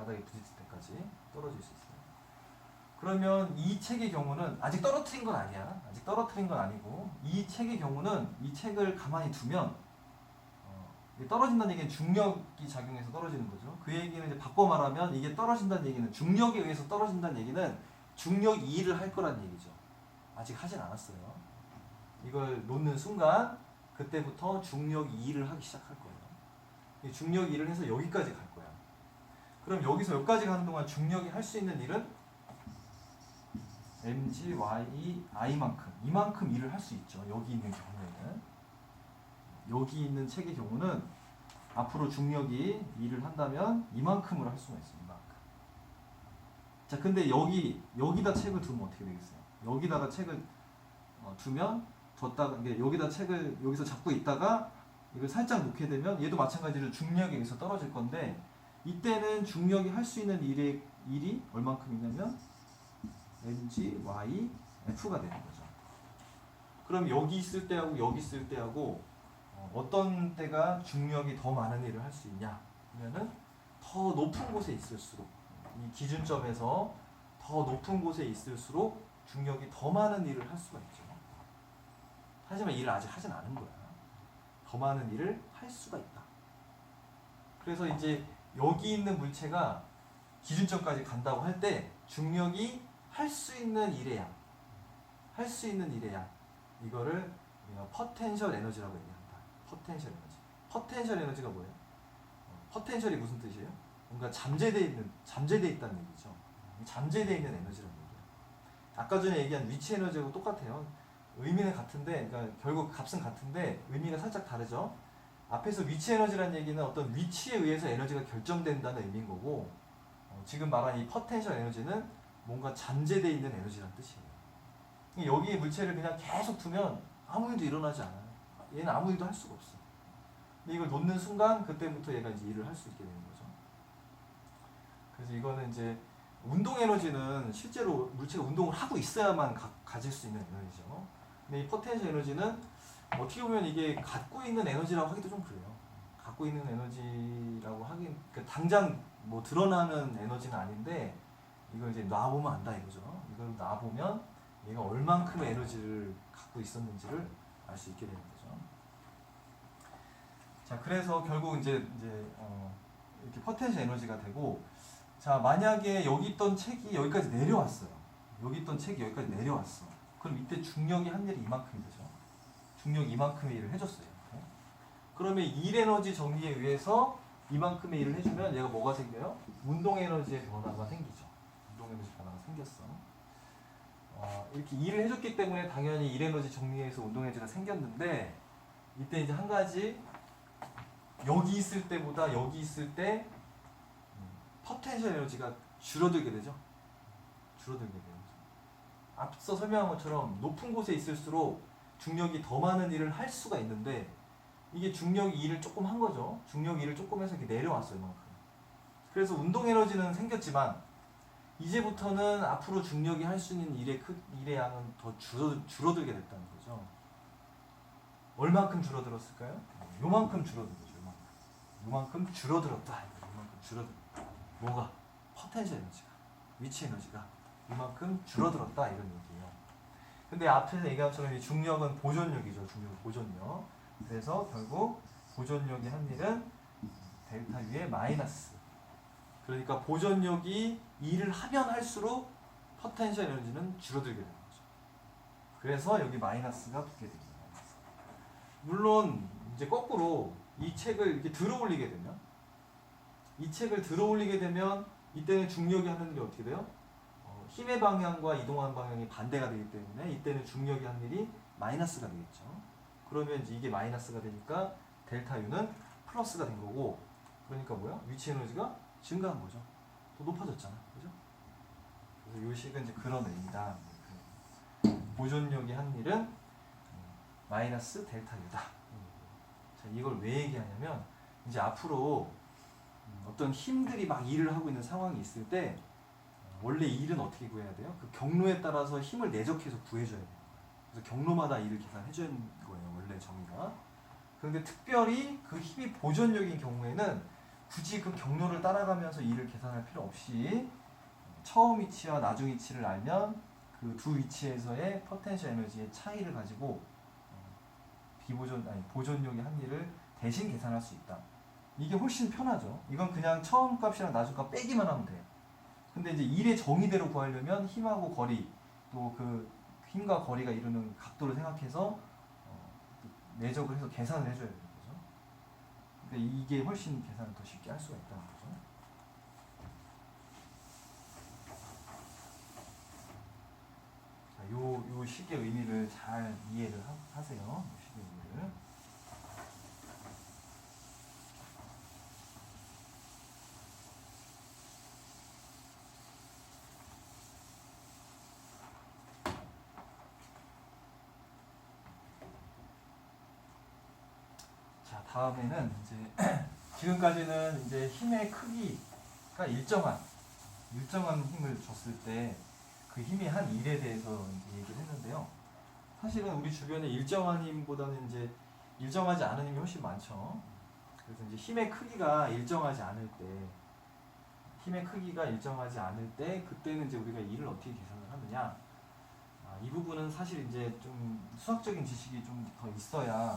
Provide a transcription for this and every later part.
바닥에 부딪힐 때까지 떨어질 수 있어요. 그러면 이 책의 경우는 아직 떨어뜨린 건 아니야. 아직 떨어뜨린 건 아니고 이 책의 경우는 이 책을 가만히 두면 이게 떨어진다는 얘기는 중력이 작용해서 떨어지는 거죠. 그 얘기는 이제 바꿔 말하면 이게 떨어진다는 얘기는 중력에 의해서 떨어진다는 얘기는 중력 2를 할 거란 얘기죠. 아직 하진 않았어요. 이걸 놓는 순간 그때부터 중력 2를 하기 시작할 거예요. 중력 2를 해서 여기까지 갈 거야. 그럼 여기서 여기까지 가는 동안 중력이 할 수 있는 일은 mg, y, i만큼 이만큼 일을 할 수 있죠. 여기 있는 경우에는 여기 있는 책의 경우는 앞으로 중력이 일을 한다면 이만큼을 할 수가 있어요. 이만큼. 자, 근데 여기다 책을 두면 어떻게 되겠어요? 여기다가 책을 두면 여기다 책을 여기서 잡고 있다가 이걸 살짝 놓게 되면 얘도 마찬가지로 중력에 의해서 떨어질 건데 이때는 중력이 할 수 있는 일이 얼만큼이냐면 mg, y, f가 되는 거죠. 그럼 여기 있을 때하고 여기 있을 때하고 어떤 때가 중력이 더 많은 일을 할 수 있냐 하면은 더 높은 곳에 있을수록 이 기준점에서 더 높은 곳에 있을수록 중력이 더 많은 일을 할 수가 있죠. 하지만 일을 아직 하진 않은 거야. 더 많은 일을 할 수가 있다. 그래서 이제 여기 있는 물체가 기준점까지 간다고 할 때 중력이 할 수 있는 일의 양, 할 수 있는 일의 양, 이거를 포텐셜 에너지라고 얘기합니다. 포텐셜 에너지. 포텐셜 에너지가 뭐예요? 포텐셜이 무슨 뜻이에요? 뭔가 잠재되어 있다는 얘기죠. 잠재되어 있는 에너지라는 얘기예요. 아까 전에 얘기한 위치 에너지하고 똑같아요. 의미는 같은데, 그러니까 결국 값은 같은데 의미가 살짝 다르죠. 앞에서 위치 에너지라는 얘기는 어떤 위치에 의해서 에너지가 결정된다는 의미인 거고, 지금 말한 이 포텐셜 에너지는 뭔가 잠재되어 있는 에너지라는 뜻이에요. 여기 물체를 그냥 계속 두면 아무 일도 일어나지 않아요. 얘는 아무 일도 할 수가 없어. 근데 이걸 놓는 순간 그때부터 얘가 이제 일을 할 수 있게 되는 거죠. 그래서 이거는 이제 운동 에너지는 실제로 물체가 운동을 하고 있어야만 가질 수 있는 에너지죠. 근데 이 포텐셜 에너지는 어떻게 보면 이게 갖고 있는 에너지라고 하기도 좀 그래요. 갖고 있는 에너지라고 하긴 그러니까 당장 뭐 드러나는 에너지는 아닌데 이걸 이제 놔보면 안다 이거죠. 이걸 놔보면 얘가 얼만큼의 에너지를 갖고 있었는지를 알 수 있게 되는 거죠. 자, 그래서 결국 이제 이렇게 포텐셜 에너지가 되고, 자, 만약에 여기 있던 책이 여기까지 내려왔어요. 여기 있던 책이 여기까지 내려왔어. 그럼 이때 중력이 한 일이 이만큼이 되죠. 중력이 이만큼의 일을 해줬어요. 그러면 일 에너지 정리에 의해서 이만큼의 일을 해주면 얘가 뭐가 생겨요? 운동 에너지의 변화가 생기죠. 운동 에너지 변화가 생겼어. 이렇게 일을 해줬기 때문에 당연히 일 에너지 정리에서 운동 에너지가 생겼는데 이때 이제 한 가지 여기 있을 때보다 여기 있을 때 포텐셜 에너지가 줄어들게 되죠. 줄어들게 돼요. 앞서 설명한 것처럼 높은 곳에 있을수록 중력이 더 많은 일을 할 수가 있는데 이게 중력이 일을 조금 한 거죠. 중력이 일을 조금 해서 이렇게 내려왔어요. 이만큼. 그래서 운동 에너지는 생겼지만 이제부터는 앞으로 중력이 할 수 있는 일의 양은 더 줄어들게 됐다는 거죠. 얼만큼 줄어들었을까요? 요만큼 줄어든 거죠. 요만큼 줄어들었다. 요만큼 줄어들었다. 뭐가? 포텐셜 에너지가, 위치 에너지가 이만큼 줄어들었다 이런 얘기예요. 근데 앞에서 얘기한 것처럼 중력은 보존력이죠. 중력은 보존력. 그래서 결국 보존력이 한 일은 델타 U의 마이너스. 그러니까 보존력이 일을 하면 할수록 포텐셜 에너지는 줄어들게 되는 거죠. 그래서 여기 마이너스가 붙게 됩니다. 물론 이제 거꾸로 이 책을 이렇게 들어 올리게 되면 이때는 중력이 하는 일이 어떻게 돼요? 힘의 방향과 이동하는 방향이 반대가 되기 때문에 이때는 중력이 하는 일이 마이너스가 되겠죠. 그러면 이제 이게 마이너스가 되니까 델타 U는 플러스가 된 거고, 그러니까 뭐야? 위치 에너지가 증가한 거죠. 더 높아졌잖아. 그죠? 그래서 이 식은 이제 그런 의미다. 보존력이 한 일은 마이너스 델타 U다. 자, 이걸 왜 얘기하냐면 이제 앞으로 어떤 힘들이 막 일을 하고 있는 상황이 있을 때 원래 일은 어떻게 구해야 돼요? 그 경로에 따라서 힘을 내적해서 구해줘야 돼요. 그래서 경로마다 일을 계산해주는 거예요. 원래 정의가. 그런데 특별히 그 힘이 보존력인 경우에는 굳이 그 경로를 따라가면서 E를 계산할 필요 없이 처음 위치와 나중 위치를 알면 그 두 위치에서의 포텐셜 에너지의 차이를 가지고 보존용의 한일을 대신 계산할 수 있다. 이게 훨씬 편하죠. 이건 그냥 처음 값이랑 나중 값 빼기만 하면 돼요. 근데 이제 일의 정의대로 구하려면 힘하고 거리 또 그 힘과 거리가 이루는 각도를 생각해서 내적을 해서 계산을 해줘야 되는 거죠. 그러니까 이게 훨씬 계산을 더 쉽게 할 수가 있다는 거죠. 자, 요 식의 의미를 잘 이해를 하세요. 요 식의 의미를. 자, 다음에는 이제 지금까지는 이제 힘의 크기가 일정한 힘을 줬을 때 그 힘이 한 일에 대해서 얘기를 했는데요. 사실은 우리 주변에 일정한 힘보다는 이제 일정하지 않은 힘이 훨씬 많죠. 그래서 이제 힘의 크기가 일정하지 않을 때 그때는 이제 우리가 일을 어떻게 계산을 하느냐. 이 부분은 사실 이제 좀 수학적인 지식이 좀 더 있어야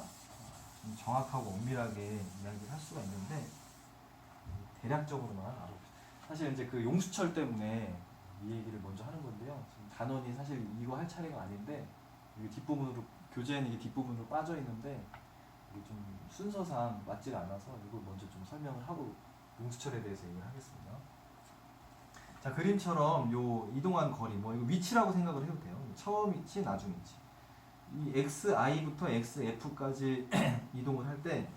좀 정확하고 엄밀하게 이야기를 할 수가 있는데 대략적으로만 알아봅시다. 사실 이제 그 용수철 때문에 이 얘기를 먼저 하는 건데요. 지금 단원이 사실 이거 할 차례가 아닌데 이게 뒷부분으로 교재에는 이게 뒷부분으로 빠져 있는데 이게 좀 순서상 맞질 않아서 이걸 먼저 좀 설명을 하고 용수철에 대해서 얘기를 하겠습니다. 자, 그림처럼 요 이동한 거리 뭐 이거 위치라고 생각을 해도 돼요. 처음 위치, 나중 위치. 이 XI부터 XF까지 이동을 할 때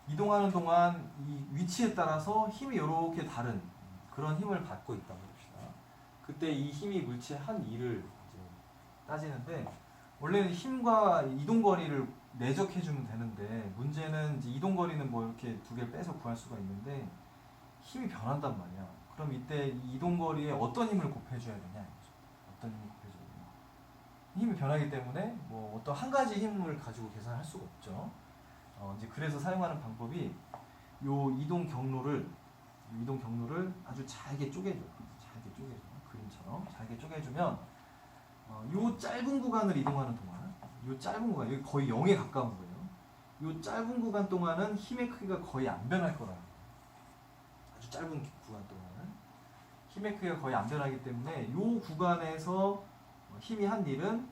이동하는 동안 이 위치에 따라서 힘이 이렇게 다른 그런 힘을 받고 있다고 봅시다. 그때 이 힘이 물체 한 E를 이제 따지는데 원래는 힘과 이동거리를 내적해주면 되는데 문제는 이제 이동거리는 뭐 이렇게 두 개 빼서 구할 수가 있는데 힘이 변한단 말이야. 그럼 이때 이 이동거리에 어떤 힘을 곱해줘야 되냐 이거죠. 어떤 힘을 곱해줘야 되냐. 힘이 변하기 때문에 뭐 어떤 한 가지 힘을 가지고 계산할 수가 없죠. 이제 그래서 사용하는 방법이 요 이동 경로를 아주 잘게 쪼개줘요. 그림처럼 잘게 쪼개주면 요 짧은 구간을 이동하는 동안 요 짧은 구간 여기 거의 0에 가까운 거예요. 요 짧은 구간 동안은 힘의 크기가 거의 안 변할 거라는 거예요. 아주 짧은 구간 동안은 힘의 크기가 거의 안 변하기 때문에 요 구간에서 힘이 한 일은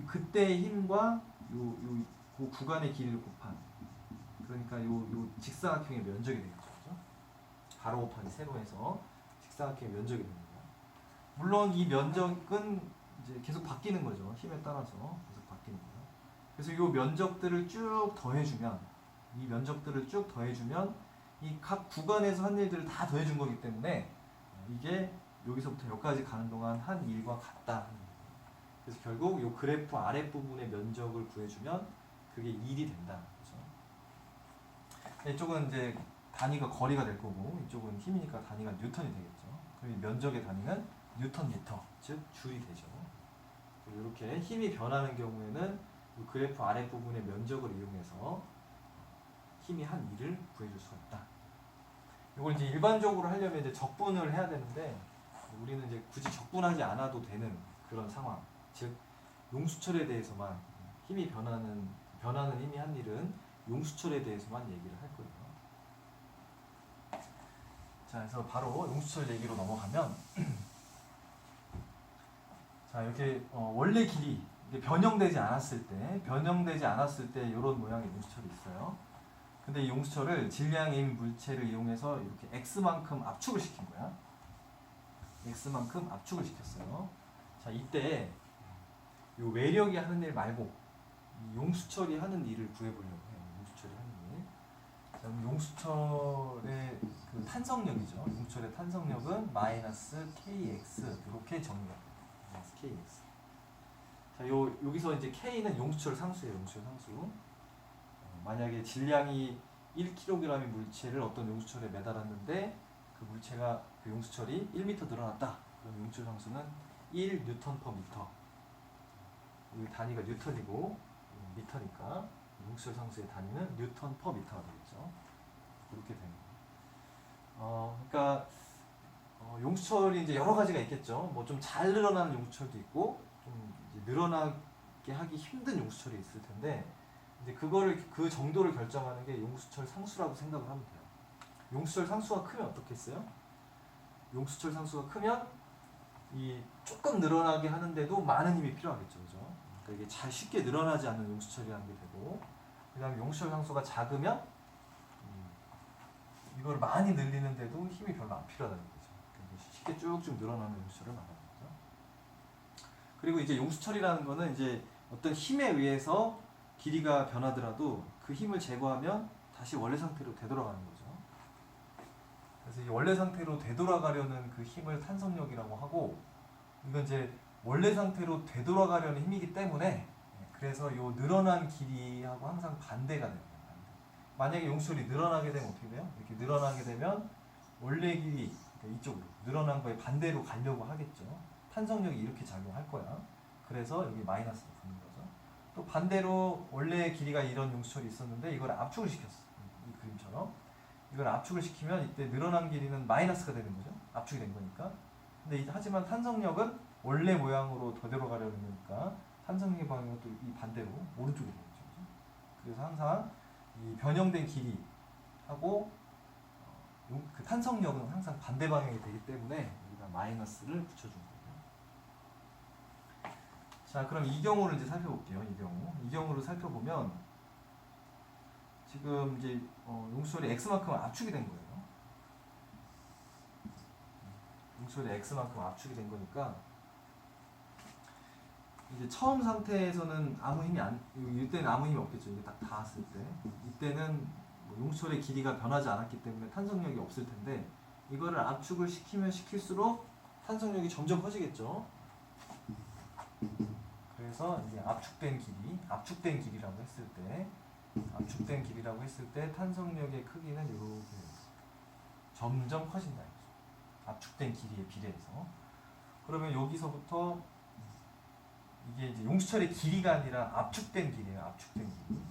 그때의 힘과 그 구간의 길이를 곱한 그러니까 요 직사각형의 면적이 되겠죠. 그죠? 가로 곱하기 세로 해서 직사각형의 면적이 됩니다. 물론 이 면적은 이제 계속 바뀌는 거죠. 힘에 따라서 계속 바뀌는 거예요. 그래서 이 면적들을 쭉 더해주면 이 각 구간에서 한 일들을 다 더해준 거기 때문에 이게 여기서부터 여기까지 가는 동안 한 일과 같다. 그래서 결국 이 그래프 아랫부분의 면적을 구해주면 그게 1이 된다. 그렇죠? 이쪽은 이제 단위가 거리가 될 거고 이쪽은 힘이니까 단위가 뉴턴이 되겠죠. 그럼 면적의 단위는 뉴턴미터, 즉 줄이 되죠. 이렇게 힘이 변하는 경우에는 이 그래프 아랫부분의 면적을 이용해서 힘이 한 1을 구해줄 수가 있다. 이걸 이제 일반적으로 하려면 이제 적분을 해야 되는데 우리는 이제 굳이 적분하지 않아도 되는 그런 상황. 즉 용수철에 대해서만 힘이 변하는 힘이 한 일은 용수철에 대해서만 얘기를 할 거예요. 자, 그래서 바로 용수철 얘기로 넘어가면 자, 이렇게 원래 길이 변형되지 않았을 때 이런 모양의 용수철이 있어요. 근데 이 용수철을 질량 M 물체를 이용해서 이렇게 X만큼 압축을 시킨 거야. X만큼 압축을 시켰어요. 자, 이때 이 외력이 하는 일 말고 이 용수철이 하는 일을 구해보려고 해요. 용수철이 하는 일. 자, 용수철의 그 탄성력이죠. 용수철의 탄성력은 마이너스 KX 이렇게 정의가 돼요. 마이너스 KX. 자, 여기서 이제 K는 용수철 상수예요. 용수철 상수. 만약에 질량이 1kg의 물체를 어떤 용수철에 매달았는데 그 물체가 그 용수철이 1m 늘어났다. 그럼 용수철 상수는 1N/m. 이 단위가 뉴턴이고 미터니까 용수철 상수의 단위는 뉴턴 퍼 미터가 되겠죠. 그렇게 되는 거예요. 그러니까 용수철이 이제 여러 가지가 있겠죠. 뭐 좀 잘 늘어나는 용수철도 있고 좀 이제 늘어나게 하기 힘든 용수철이 있을 텐데 이제 그 정도를 결정하는 게 용수철 상수라고 생각을 하면 돼요. 용수철 상수가 크면 어떻겠어요? 용수철 상수가 크면 이 조금 늘어나게 하는데도 많은 힘이 필요하겠죠, 그죠? 그러니까 이게 잘 쉽게 늘어나지 않는 용수철이라는 게 되고, 그다음에 용수철 상수가 작으면 이걸 많이 늘리는데도 힘이 별로 안 필요하다는 거죠. 그러니까 쉽게 쭉쭉 늘어나는 용수철을 말하는 거죠. 그리고 이제 용수철이라는 거는 이제 어떤 힘에 의해서 길이가 변하더라도 그 힘을 제거하면 다시 원래 상태로 되돌아가는 거죠. 그래서 이 원래 상태로 되돌아가려는 그 힘을 탄성력이라고 하고, 이건 이제 원래 상태로 되돌아가려는 힘이기 때문에 그래서 이 늘어난 길이하고 항상 반대가 됩니다. 만약에 용수철이 늘어나게 되면 어떻게 돼요? 이렇게 늘어나게 되면 원래 길이 그러니까 이쪽으로 늘어난 거에 반대로 가려고 하겠죠. 탄성력이 이렇게 작용할 거야. 그래서 여기 마이너스가 붙는 거죠. 또 반대로 원래 길이가 이런 용수철이 있었는데 이걸 압축을 시켰어. 이 그림처럼. 이걸 압축을 시키면 이때 늘어난 길이는 마이너스가 되는 거죠. 압축이 된 거니까. 근데 하지만 탄성력은 원래 모양으로 되돌아가려니까 탄성력의 방향은 또 이 반대로 오른쪽이 되겠죠. 그래서 항상 이 변형된 길이하고 그 탄성력은 항상 반대 방향이 되기 때문에 우리가 마이너스를 붙여준 거예요. 자, 그럼 이 경우를 이제 살펴볼게요. 이 경우를 살펴보면 지금 이제 용수철이 x만큼 압축이 된 거예요. 용수철이 x만큼 압축이 된 거니까 이제 처음 상태에서는 아무 힘이 이때는 아무 힘이 없겠죠. 이게 딱 닿았을 때. 이때는 용수철의 길이가 변하지 않았기 때문에 탄성력이 없을 텐데 이거를 압축을 시키면 시킬수록 탄성력이 점점 커지겠죠. 그래서 이제 압축된 길이라고 했을 때 탄성력의 크기는 이렇게 점점 커진다. 압축된 길이에 비례해서. 그러면 여기서부터 이게 이제 용수철의 길이가 아니라 압축된 길이에요. 압축된 길이.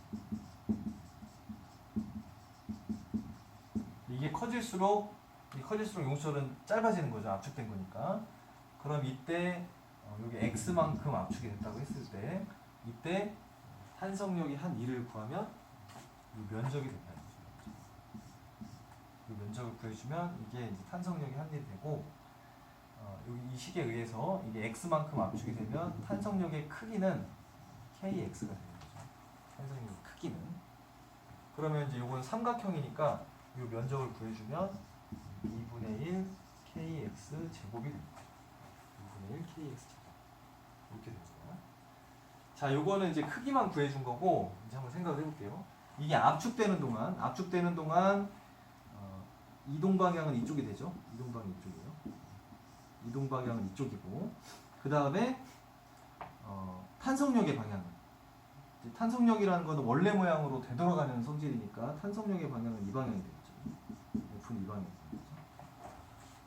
이게 커질수록 용수철은 짧아지는 거죠. 압축된 거니까. 그럼 이때 여기 x만큼 압축이 됐다고 했을 때 이때 탄성력이 한 1을 구하면 이 면적이 된다는 거죠. 이 면적을 구해주면 이게 이제 탄성력이 한 1이 되고 여기 이 식에 의해서 이게 x만큼 압축이 되면 탄성력의 크기는 kx가 되는 거죠. 탄성력의 크기는. 그러면 이제 이건 삼각형이니까 이 면적을 구해주면 2분의 1 kx 제곱이 됩니다. 2분의 1 kx 제곱. 이렇게 됩니다. 자, 요거는 이제 크기만 구해준 거고 이제 한번 생각을 해볼게요. 이게 압축되는 동안 이동 방향은 이쪽이 되죠. 이동 방향이 이쪽이에요. 이동 방향은 이쪽이고 그 다음에 탄성력의 방향은 탄성력이라는 거는 원래 모양으로 되돌아가는 성질이니까 탄성력의 방향은 이 방향이 되겠죠. F는 이 방향이 되겠죠.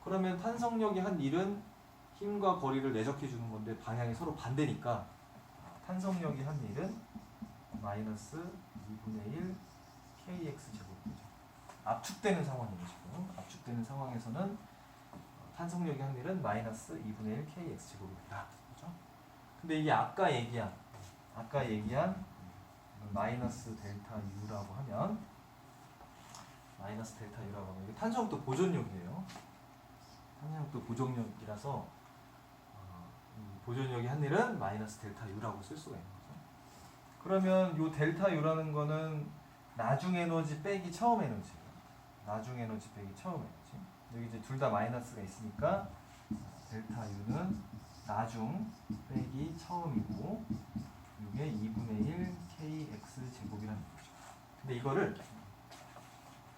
그러면 탄성력이 한 1은 힘과 거리를 내적해 주는 건데 방향이 서로 반대니까 탄성력이 한 1은 마이너스 2분의 1 kx 제곱이죠. 압축되는 상황이에요. 지금 압축되는 상황에서는 탄성력이 한 1은 마이너스 2분의 1 kx 제곱입니다. 그렇죠? 근데 이게 아까 얘기한 마이너스 델타 u라고 하면 이게 탄성력도 보존력이에요. 탄성력도 보존력이라서 보존력이 한 1은 마이너스 델타 u라고 쓸 수가 있는 거죠. 그러면 이 델타 u라는 거는 나중 에너지 빼기 처음 에너지예요. 나중 에너지 빼기 처음 에너지. 여기 이제 둘 다 마이너스가 있으니까 델타 u는 나중 빼기 처음이고 이게 2분의 1 kx 제곱이라는 거죠. 근데 이거를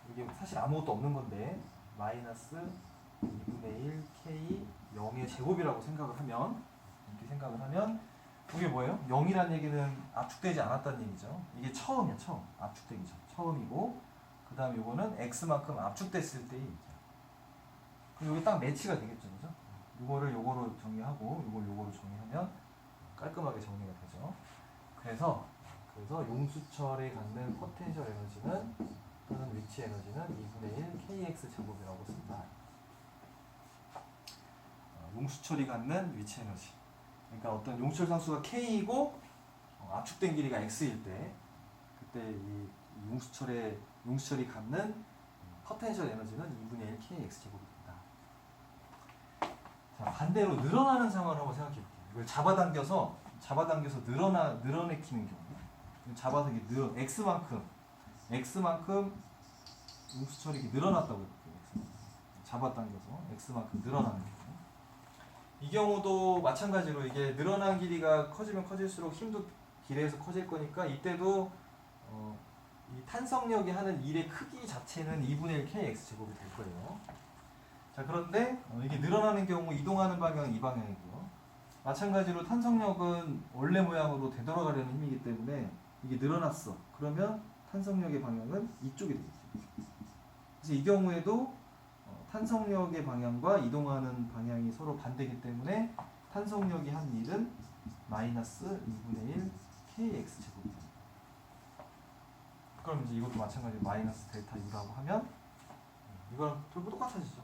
이게 사실 아무것도 없는 건데 마이너스 2분의 1 k 0의 제곱이라고 생각을 하면 이게 뭐예요? 0이라는 얘기는 압축되지 않았다는 얘기죠. 이게 처음이야. 압축되기 전. 처음이고 그 다음에 이거는 x만큼 압축됐을 때의 얘기죠. 그럼 여기 딱 매치가 되겠죠. 그죠? 요거를 요거로 정리하고 요거를 정리하면 깔끔하게 정리가 되죠. 그래서 그래서 용수철이 갖는 포텐셜 에너지는 또는 위치 에너지는 2분의 1 kx 제곱이라고 쓴다. 용수철이 갖는 위치 에너지. 그러니까 어떤 용수철 상수가 k이고 압축된 길이가 x일 때 그때 이 용수철이 갖는 포텐셜 에너지는 2분의 1 kx 제곱이 된다. 자, 반대로 늘어나는 상황을 한번 생각해 볼게요. 이걸 잡아당겨서 늘어내키는 경우. 잡아서 이게 x만큼 용수철이 이렇게 늘어났다고 해볼게요. 잡아당겨서 x만큼 늘어나는 경우. 이 경우도 마찬가지로 이게 늘어난 길이가 커지면 커질수록 힘도 비례해서 커질 거니까 이때도 이 탄성력이 하는 일의 크기 자체는 2분의 1 kx 제곱이 될 거예요. 자, 그런데 이게 늘어나는 경우 이동하는 방향은 이 방향이고요. 마찬가지로 탄성력은 원래 모양으로 되돌아가려는 힘이기 때문에 이게 늘어났어. 그러면 탄성력의 방향은 이쪽이 되겠죠. 그래서 이 경우에도 탄성력의 방향과 이동하는 방향이 서로 반대이기 때문에 탄성력이 한 일은 마이너스 2분의 1 kx 제곱입니다. 그럼 이제 이것도 마찬가지로 마이너스 델타 U라고 하면 이거랑 똑같아지죠.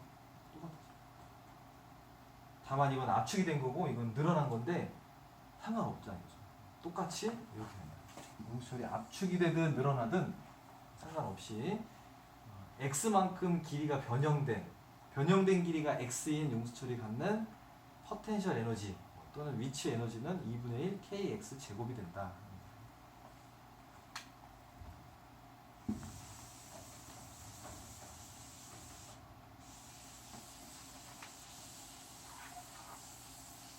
다만 이건 압축이 된 거고 이건 늘어난 건데 상관없잖아요. 똑같이 이렇게 됩니다. 용수철이 압축이 되든 늘어나든 상관없이 x만큼 길이가 변형된 길이가 x인 용수철이 갖는 포텐셜 에너지 또는 위치 에너지는 2분의 1 kx 제곱이 된다.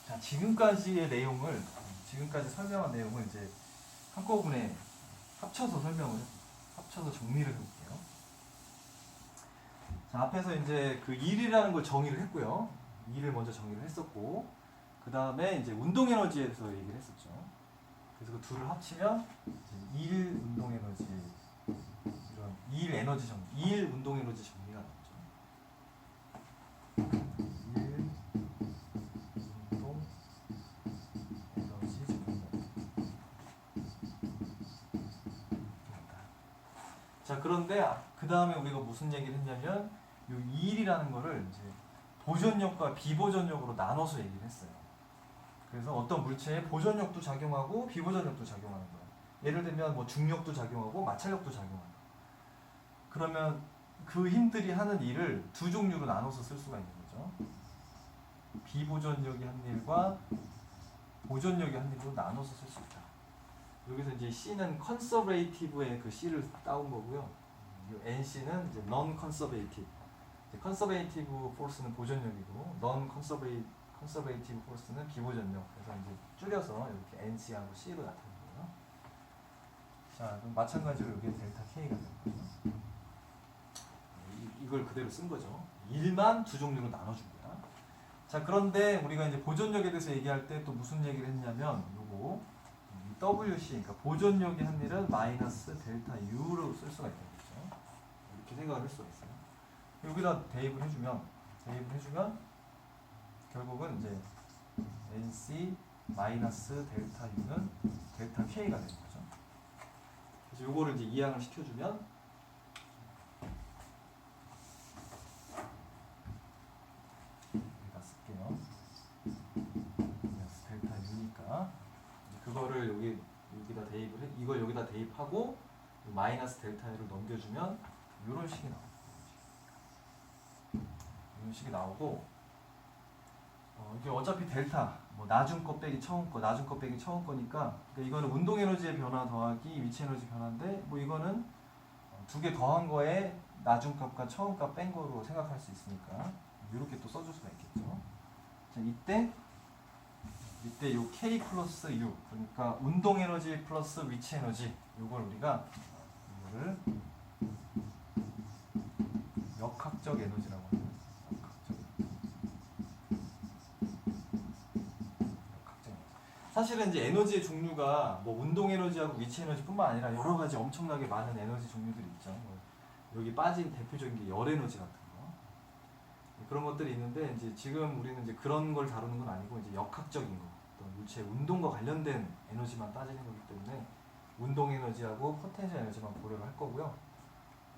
자, 지금까지 설명한 내용을 이제 한꺼번에 합쳐서 정리를 해볼게요. 자, 앞에서 이제 그 1이라는 걸 정의를 했고요. 2를 먼저 정의를 했었고, 그 다음에 이제 운동 에너지에서 얘기를 했었죠. 그래서 그 둘을 합치면 2일 운동 에너지, 이런 2일 에너지 정리, 2일 운동 에너지 정리가 나오죠. 2일 운동 에너지 정리. 자, 그런데 그 다음에 우리가 무슨 얘기를 했냐면 이 2일이라는 거를 이제 보존력과 비보존력으로 나눠서 얘기를 했어요. 그래서 어떤 물체에 보존력도 작용하고 비보존력도 작용하는 거예요. 예를 들면 뭐 중력도 작용하고 마찰력도 작용하는 거예요. 그러면 그 힘들이 하는 일을 두 종류로 나눠서 쓸 수가 있는 거죠. 비보존력이 한 일과 보존력이 한 일로 나눠서 쓸 수 있다. 여기서 이제 C는 컨서베이티브의 그 C를 따온 거고요. NC는 이제 non-conservative. 컨서베이티브 포스는 보존력이고 non-conservative 포스는 비보존력. 그래서 이제 줄여서 이렇게 NC하고 C로 나타낸 거예요. 자, 그럼 마찬가지로 여기에 델타 K가 되는 거죠. 이걸 그대로 쓴 거죠. 1만 두 종류로 나눠준 거야. 자, 그런데 우리가 이제 보존력에 대해서 얘기할 때 또 무슨 얘기를 했냐면 요거 WC, 그러니까 보존력이 한 일은 마이너스 델타 U로 쓸 수가 있는 거죠. 이렇게 생각을 할 수가 있어요. 여기다 대입을 해주면 결국은 이제 NC 마이너스 델타 U는 델타 K가 되는 거죠. 그래서 요거를 이제 이항을 시켜주면 여기다 쓸게요. 델타 U니까 그거를 여기다 대입을 해, 이걸 여기다 대입하고 마이너스 델타 U를 넘겨주면 이런 식이 나와요. 이런 식이 나오고 이게 어차피 델타 뭐 나중 거 빼기 처음 거니까 그러니까 이거는 운동 에너지의 변화 더하기 위치 에너지 변화인데 뭐 이거는 두 개 더한 거에 나중 값과 처음 값 뺀 거로 생각할 수 있으니까 이렇게 또 써줄 수가 있겠죠. 자, 이때 요 K 플러스 U, 그러니까 운동 에너지 플러스 위치 에너지, 요걸 우리가 이거를 역학적 에너지라고 합니다. 사실은 이제 에너지의 종류가 뭐 운동 에너지하고 위치 에너지뿐만 아니라 여러 가지 엄청나게 많은 에너지 종류들이 있죠. 여기 빠진 대표적인 게 열 에너지 같은 거. 그런 것들이 있는데 이제 지금 우리는 이제 그런 걸 다루는 건 아니고 이제 역학적인 거, 어떤 물체의 운동과 관련된 에너지만 따지는 거기 때문에 운동 에너지하고 포텐셜 에너지만 고려를 할 거고요.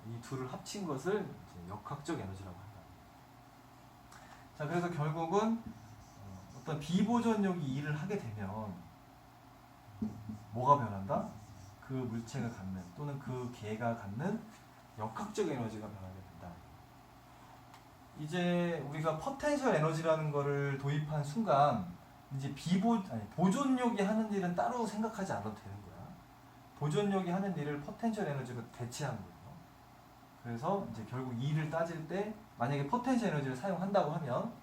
이 둘을 합친 것을 이제 역학적 에너지라고 한다. 자, 그래서 결국은 어떤 비보존력이 일을 하게 되면 뭐가 변한다? 그 물체가 갖는 또는 그 개가 갖는 역학적 에너지가 변하게 된다. 이제 우리가 포텐셜 에너지라는 거를 도입한 순간 이제 보존력이 하는 일은 따로 생각하지 않아도 되는 거야. 보존력이 하는 일을 포텐셜 에너지가 대체하는 거예요. 그래서 이제 결국 일을 따질 때 만약에 포텐셜 에너지를 사용한다고 하면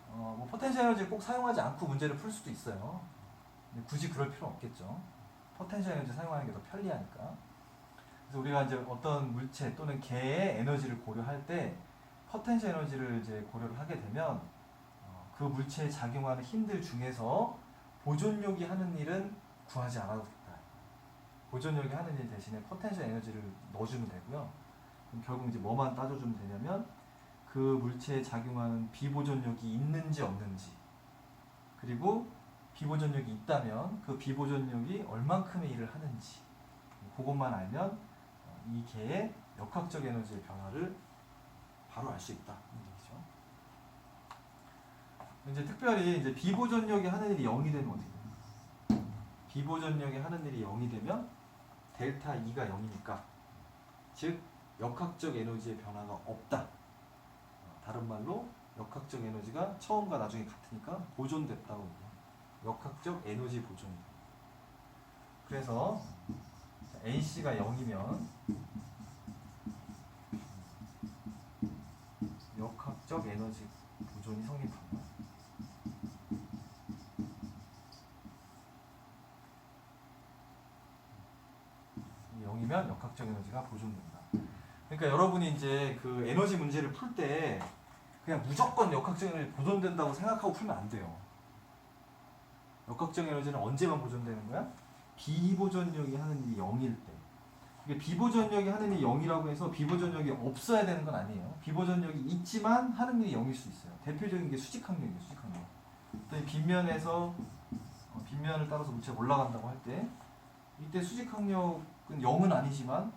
뭐 포텐셜 에너지를 꼭 사용하지 않고 문제를 풀 수도 있어요. 근데 굳이 그럴 필요는 없겠죠. 포텐셜 에너지 사용하는 게 더 편리하니까. 그래서 우리가 이제 어떤 물체 또는 개의 에너지를 고려할 때 포텐셜 에너지를 이제 고려를 하게 되면 그 물체에 작용하는 힘들 중에서 보존력이 하는 일은 구하지 않아도 된다. 보존력이 하는 일 대신에 포텐셜 에너지를 넣어주면 되고요. 그럼 결국 이제 뭐만 따져주면 되냐면 그 물체에 작용하는 비보존력이 있는지 없는지, 그리고 비보존력이 있다면 그 비보존력이 얼만큼의 일을 하는지, 그것만 알면 이 개의 역학적 에너지의 변화를 바로 알 수 있다. 이 얘기죠. 이제 특별히 이제 비보존력이 하는 일이 0이 되면 어떻게 돼요? 비보존력이 하는 일이 0이 되면 델타 E가 0이니까, 즉 역학적 에너지의 변화가 없다. 다른 말로 역학적 에너지가 처음과 나중에 같으니까 보존됐다고 해요. 역학적 에너지 보존이다. 그래서 NC가 0이면 역학적 에너지 보존이 성립한다. 0이면 역학적 에너지가 보존된다. 그러니까 여러분이 이제 그 에너지 문제를 풀 때 그냥 무조건 역학적 에너지 보존된다고 생각하고 풀면 안 돼요. 역학적 에너지는 언제만 보존되는 거야? 비보존력이 하는 일이 0일 때. 이게 비보존력이 하는 일이 0이라고 해서 비보존력이 없어야 되는 건 아니에요. 비보존력이 있지만 하는 일이 0일 수 있어요. 대표적인 게 수직항력이에요. 수직항력. 또 빗면에서 빗면을 따라서 물체가 올라간다고 할 때 이때 수직항력은 0은 아니지만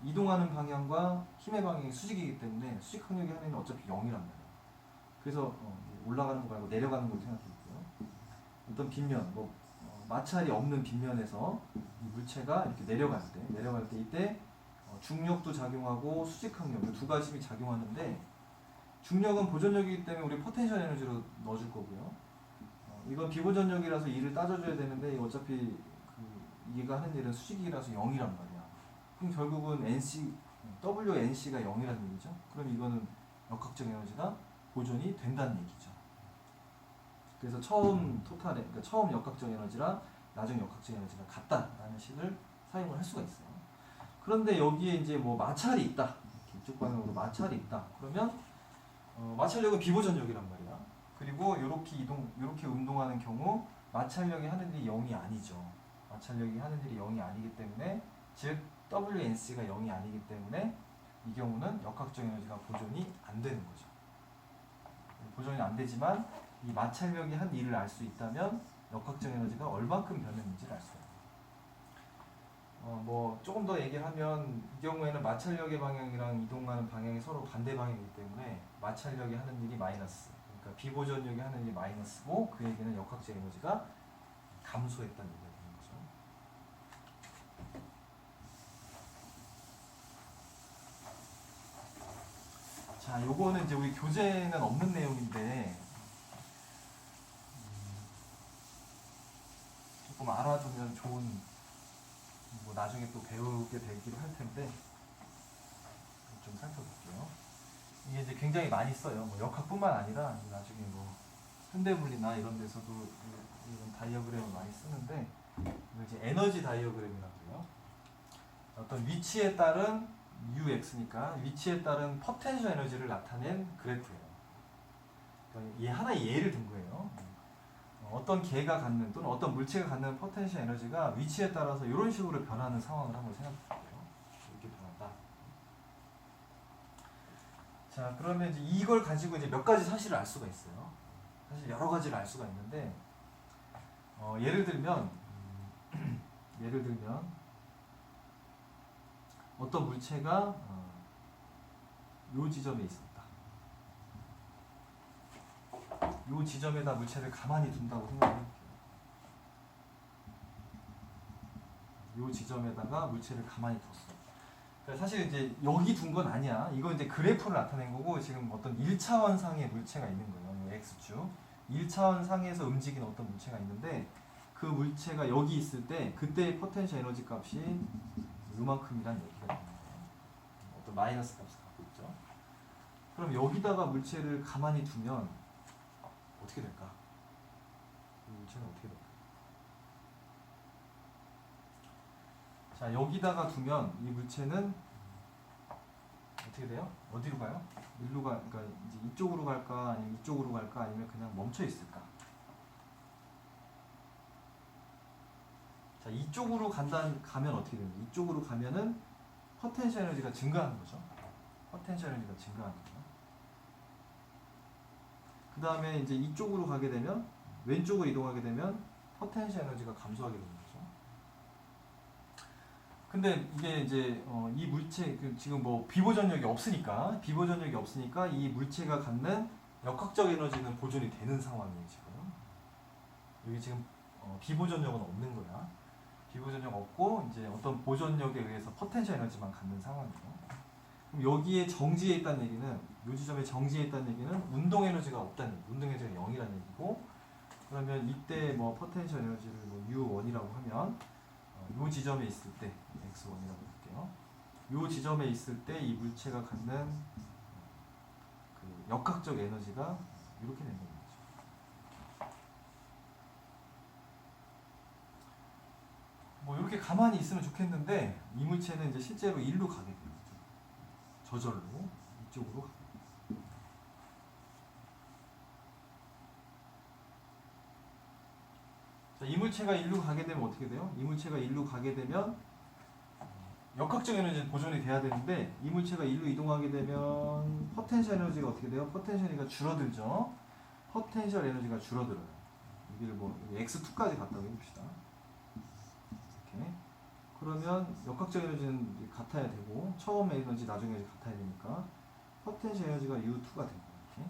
이동하는 방향과 힘의 방향이 수직이기 때문에 수직항력이 하는 일은 어차피 0이란 말이에요. 그래서 올라가는 거 말고 내려가는 걸 생각해볼게요. 어떤 빗면, 마찰이 없는 빗면에서 이 물체가 이렇게 내려갈 때 이때 중력도 작용하고 수직항력 두 가지 힘이 작용하는데, 중력은 보존력이기 때문에 우리 포텐셜 에너지로 넣어줄 거고요. 이건 비보존력이라서 일을 따져줘야 되는데 어차피 얘가 하는 일은 수직이라서 0이란 말이야. 그럼 결국은 WNC가 0이라는 얘기죠. 그럼 이거는 역학적 에너지가 보존이 된다는 얘기죠. 그래서 처음 그러니까 처음 역학적 에너지랑 나중 역학적 에너지가 같다라는 식을 사용을 할 수가 있어요. 그런데 여기에 이제 뭐 마찰이 있다. 이쪽 방향으로 마찰이 있다. 그러면 마찰력은 비보존력이란 말이야. 그리고 이렇게 운동하는 경우 마찰력이 하는 일이 0이 아니죠. 마찰력이 하는 일이 0이 아니기 때문에, 즉 WNC가 0이 아니기 때문에 이 경우는 역학적 에너지가 보존이 안 되는 거죠. 보존이 안 되지만 이 마찰력이 한 일을 알 수 있다면 역학적 에너지가 얼만큼 변했는지를 알 수가 있어요. 뭐 조금 더 얘기를 하면 이 경우에는 마찰력의 방향이랑 이동하는 방향이 서로 반대 방향이기 때문에 마찰력이 하는 일이 마이너스, 그러니까 비보존력이 하는 일이 마이너스고, 그 얘기는 역학적 에너지가 감소했다는 얘기가 되는 거죠. 자, 요거는 이제 우리 교재에는 없는 내용인데 조금 알아두면 좋은, 뭐 나중에 또 배우게 되기도 할 텐데 좀 살펴볼게요. 이게 이제 굉장히 많이 써요. 뭐 역학뿐만 아니라 나중에 뭐 현대물리나 이런 데서도 이런 다이어그램을 많이 쓰는데, 이거 이제 에너지 다이어그램이라고 해요. 어떤 위치에 따른 UX니까 위치에 따른 포텐셜 에너지를 나타낸 그래프예요. 그러니까 얘 하나의 예를 든 거예요. 어떤 개가 갖는 또는 어떤 물체가 갖는 포텐셜 에너지가 위치에 따라서 이런 식으로 변하는 상황을 한번 생각해 볼게요. 이렇게 변한다. 자, 그러면 이제 이걸 가지고 이제 몇 가지 사실을 알 수가 있어요. 사실 여러 가지를 알 수가 있는데, 예를 들면 예를 들면 어떤 물체가 요 지점에 있었다. 요 지점에다 물체를 가만히 둔다고 생각해볼게요. 요 지점에다가 물체를 가만히 뒀어. 그러니까 사실 이제 여기 둔 건 아니야. 이거 이제 그래프를 나타낸 거고 지금 어떤 1차원 상의 물체가 있는 거예요. 요 X축. 1차원 상에서 움직이는 어떤 물체가 있는데 그 물체가 여기 있을 때 그때의 포텐셜 에너지 값이 요만큼이란 얘기가 되는 거예요. 어떤 마이너스 값을 갖고 있죠. 그럼 여기다가 물체를 가만히 두면 어떻게 될까? 이 물체는 어떻게 될까? 자, 여기다가 두면 이 물체는 어떻게 돼요? 어디로 가요? 일로 가, 그러니까 이제 이쪽으로 갈까, 아니면 이쪽으로 갈까, 아니면 그냥 멈춰 있을까? 자, 이쪽으로 가면 어떻게 됩니까? 이쪽으로 가면은 포텐셜 에너지가 증가하는 거죠. 포텐셜 에너지가 증가하는 거죠. 그 다음에 이제 이쪽으로 가게 되면, 왼쪽으로 이동하게 되면 포텐셜 에너지가 감소하게 되는 거죠. 근데 이게 이제 이 물체 지금 뭐 비보전력이 없으니까 이 물체가 갖는 역학적 에너지는 보존이 되는 상황이에요 지금. 여기 지금 비보전력은 없는 거야. 비보전력 없고 이제 어떤 보존력에 의해서 포텐셜 에너지만 갖는 상황이에요. 그럼 여기에 정지해 있다는 얘기는 이 지점에 정지해 있다는 얘기는 운동 에너지가 없다는 얘기, 운동 에너지가 0이라는 얘기고 그러면 이때 뭐 포텐셜 에너지를 뭐 U1이라고 하면 이 지점에 있을 때 X1이라고 할게요. 이 지점에 있을 때 이 물체가 갖는 그 역학적 에너지가 이렇게 되는 거죠. 뭐 이렇게 가만히 있으면 좋겠는데 이 물체는 이제 실제로 일로 가게 돼요. 저절로 이쪽으로 가게 돼요. 자, 이 물체가 일로 가게 되면 어떻게 돼요? 이 물체가 일로 가게 되면 역학적 에너지는 보존이 돼야 되는데 이 물체가 일로 이동하게 되면 포텐셜 에너지가 어떻게 돼요? 포텐셜 에너지가 줄어들죠. 포텐셜 에너지가 줄어들어요. 여기를 뭐 X2까지 갔다고 해봅시다. 이렇게. 그러면 역학적 에너지는 같아야 되고 처음 에너지, 나중 에너지 같아야 되니까 포텐셜 에너지가 U2가 됩니다. 이렇게.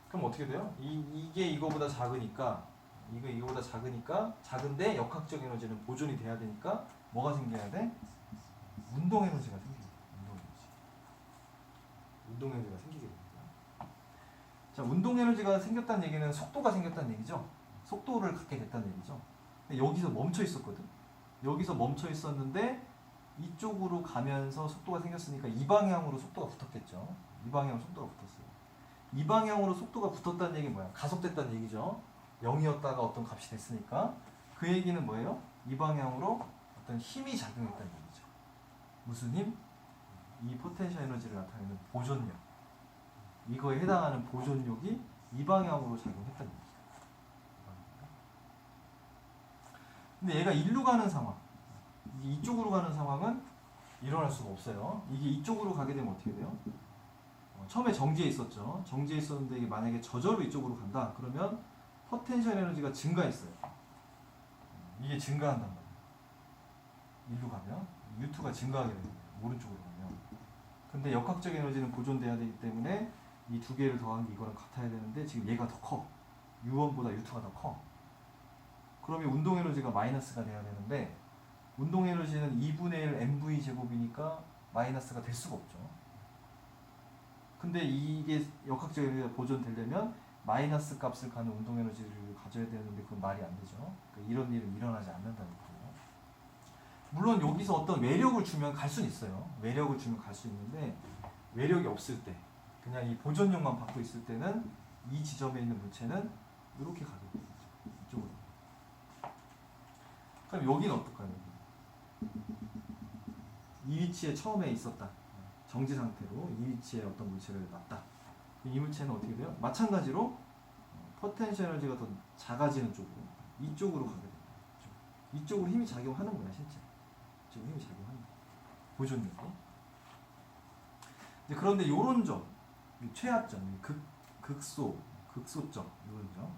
그럼 어떻게 돼요? 이게 이거보다 작으니까 이거보다 작은데 역학적 에너지는 보존이 돼야 되니까 뭐가 생겨야 돼? 운동 에너지가 생기게 돼요. 운동 에너지가 생기게 됩니다. 자, 운동 에너지가 생겼다는 얘기는 속도가 생겼다는 얘기죠. 속도를 갖게 됐다는 얘기죠. 근데 여기서 멈춰 있었거든. 여기서 멈춰 있었는데 이쪽으로 가면서 속도가 생겼으니까 이 방향으로 속도가 붙었겠죠. 이 방향으로 속도가 붙었어요. 이 방향으로 속도가 붙었다는 얘기는 뭐야? 가속됐다는 얘기죠. 0이었다가 어떤 값이 됐으니까 그 얘기는 뭐예요? 이 방향으로 어떤 힘이 작용했다는 얘기죠. 무슨 힘? 이 포텐셜 에너지를 나타내는 보존력. 이거에 해당하는 보존력이 이 방향으로 작용했다는 얘기죠. 근데 얘가 일로 가는 상황, 이쪽으로 가는 상황은 일어날 수가 없어요. 이게 이쪽으로 가게 되면 어떻게 돼요? 처음에 정지해 있었죠. 정지해 있었는데 이게 만약에 저절로 이쪽으로 간다. 그러면 포텐셜 에너지가 증가했어요. 이게 증가한단 말이에요. 일로 가면 U2가 증가하게 됩니다. 오른쪽으로 가면. 근데 역학적 에너지는 보존돼야 되기 때문에 이 두 개를 더한 게 이거랑 같아야 되는데 지금 얘가 더 커. U1보다 U2가 더 커. 그러면 운동 에너지가 마이너스가 돼야 되는데 운동 에너지는 2분의 1 mv 제곱이니까 마이너스가 될 수가 없죠. 근데 이게 역학적 에너지가 보존되려면 마이너스 값을 가는 운동 에너지를 가져야 되는데 그건 말이 안 되죠. 그러니까 이런 일은 일어나지 않는다는 거예요. 물론 여기서 어떤 외력을 주면 갈 수는 있어요. 외력을 주면 갈 수 있는데 외력이 없을 때 그냥 이 보존력만 받고 있을 때는 이 지점에 있는 물체는 이렇게 가게 되죠. 이쪽으로. 그럼 여기는 어떨까요? 이 위치에 처음에 있었다. 정지 상태로 이 위치에 어떤 물체를 놨다. 이 물체는 어떻게 돼요? 마찬가지로 포텐셜 에너지가 더 작아지는 쪽으로 이쪽으로 가게 됩니다. 이쪽으로 힘이 작용하는 거야 실제. 이쪽으로 힘이 작용하는 거야. 보존력이. 그런데 이런 점, 최하점, 극소점 이런 점.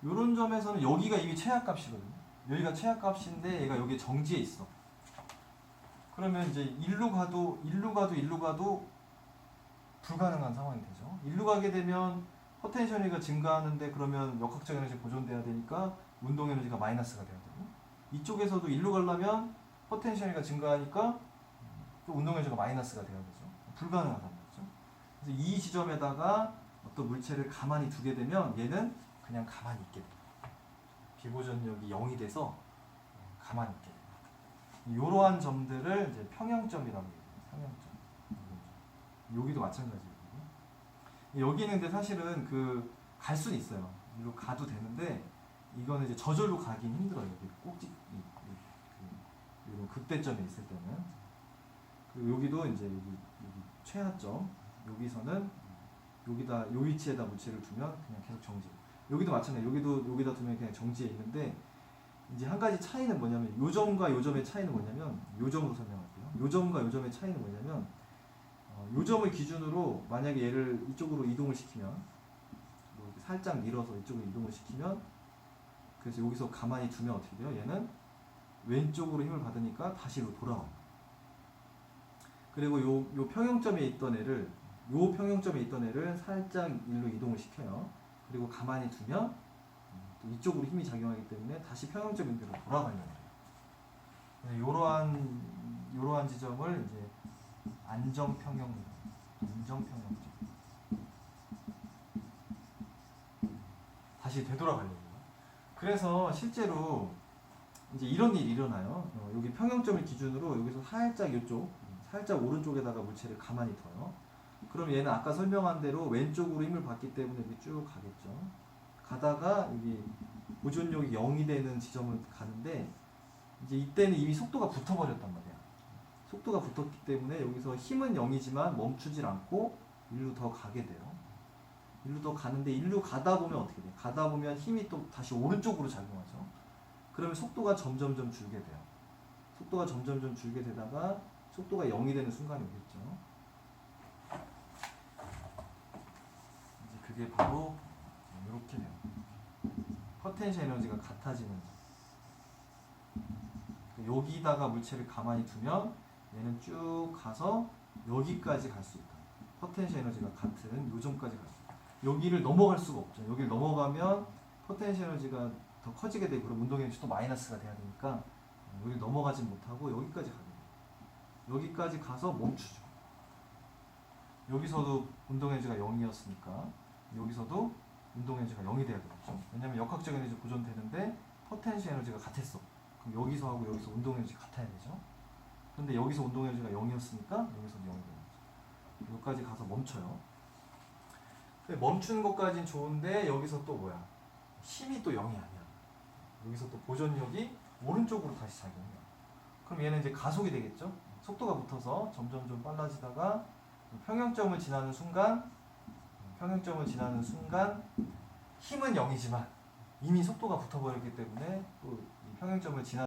이런 점에서는 여기가 이미 최하값이거든요. 여기가 최하값인데 얘가 여기 정지에 있어. 그러면 이제 일로 가도 불가능한 상황이 되죠. 일로 가게 되면 포텐셜 에너지가 증가하는데 그러면 역학적 에너지 보존돼야 되니까 운동 에너지가 마이너스가 돼야 되고, 이쪽에서도 일로 가려면 포텐셜 에너지가 증가하니까 또 운동 에너지가 마이너스가 돼야 되죠. 불가능하단 말이죠. 그래서 이 지점에다가 어떤 물체를 가만히 두게 되면 얘는 그냥 가만히 있게 돼요. 비보전력이 0이 돼서 가만히 있게 돼요. 이러한 점들을 이제 평형점이라고 얘기해요. 평형점. 여기도 마찬가지예요. 여기는 근데 사실은 갈 수는 있어요. 이리로 가도 되는데 이거는 이제 저절로 가긴 힘들어요. 여기 꼭지 이런 극대점에 있을 때는. 그리고 여기도 이제 여기 최하점. 여기서는 여기다 요 위치에다 물체를 두면 그냥 계속 정지. 여기도 마찬가지. 여기다 두면 그냥 정지에 있는데, 이제 한 가지 차이는 뭐냐면 요 점과 요 점의 차이는 뭐냐면, 요 점으로 설명할게요. 요 점과 요 점의 차이는 뭐냐면, 요 점을 기준으로 만약에 얘를 이쪽으로 이동을 시키면, 뭐 이렇게 살짝 밀어서 이쪽으로 이동을 시키면, 그래서 여기서 가만히 두면 어떻게 돼요? 얘는 왼쪽으로 힘을 받으니까 다시 돌아옵니다. 그리고 요 평형점에 있던 애를 살짝 일로 이동을 시켜요. 그리고 가만히 두면 또 이쪽으로 힘이 작용하기 때문에 다시 평형점 인대로 돌아가려고 해요. 요러한 지점을 이제 안정평형점. 다시 되돌아가려고 해요. 그래서 실제로 이제 이런 일이 일어나요. 여기 평형점을 기준으로 여기서 살짝 오른쪽에다가 물체를 가만히 둬요. 그럼 얘는 아까 설명한 대로 왼쪽으로 힘을 받기 때문에 여기 쭉 가겠죠. 가다가 여기 보존력이 0이 되는 지점을 가는데, 이제 이때는 이미 속도가 붙어버렸단 말이야. 속도가 붙었기 때문에 여기서 힘은 0이지만 멈추질 않고 일로 더 가게 돼요. 일로 더 가는데, 일로 가다 보면 어떻게 돼요? 가다 보면 힘이 또 다시 오른쪽으로 작용하죠. 그러면 속도가 점점점 줄게 돼요. 속도가 점점점 줄게 되다가 속도가 0이 되는 순간이 오겠죠. 이제 그게 바로 이렇게 돼요. 포텐셜 에너지가 같아지는. 여기다가 물체를 가만히 두면 얘는 쭉 가서 여기까지 갈 수 있다. 포텐셜 에너지가 같은 요점까지 갈 수 있다. 여기를 넘어갈 수가 없죠. 여기를 넘어가면 포텐셜 에너지가 더 커지게 되고, 그럼 운동 에너지도 마이너스가 돼야 되니까 여기 넘어가지 못하고 여기까지 가게 돼요. 여기까지 가서 멈추죠. 여기서도 운동 에너지가 0이었으니까 여기서도 운동 에너지가 0이 돼야 되겠죠. 왜냐면 역학적 에너지 보존되는데 포텐셜 에너지가 같았어. 그럼 여기서 하고 여기서 운동 에너지 같아야 되죠. 근데 여기서 운동 에너지가 0이었으니까 여기서도 0이 되는 거죠. 여기까지 가서 멈춰요. 멈추는 것까지는 좋은데 여기서 또 뭐야? 힘이 또 0이 아니야. 여기서 또 보존력이 오른쪽으로 다시 작용해요. 그럼 얘는 이제 가속이 되겠죠. 속도가 붙어서 점점 좀 빨라지다가 평형점을 지나는 순간 힘은 0이지만 이미 속도가 붙어버렸기 때문에 또 이 평형점을 지나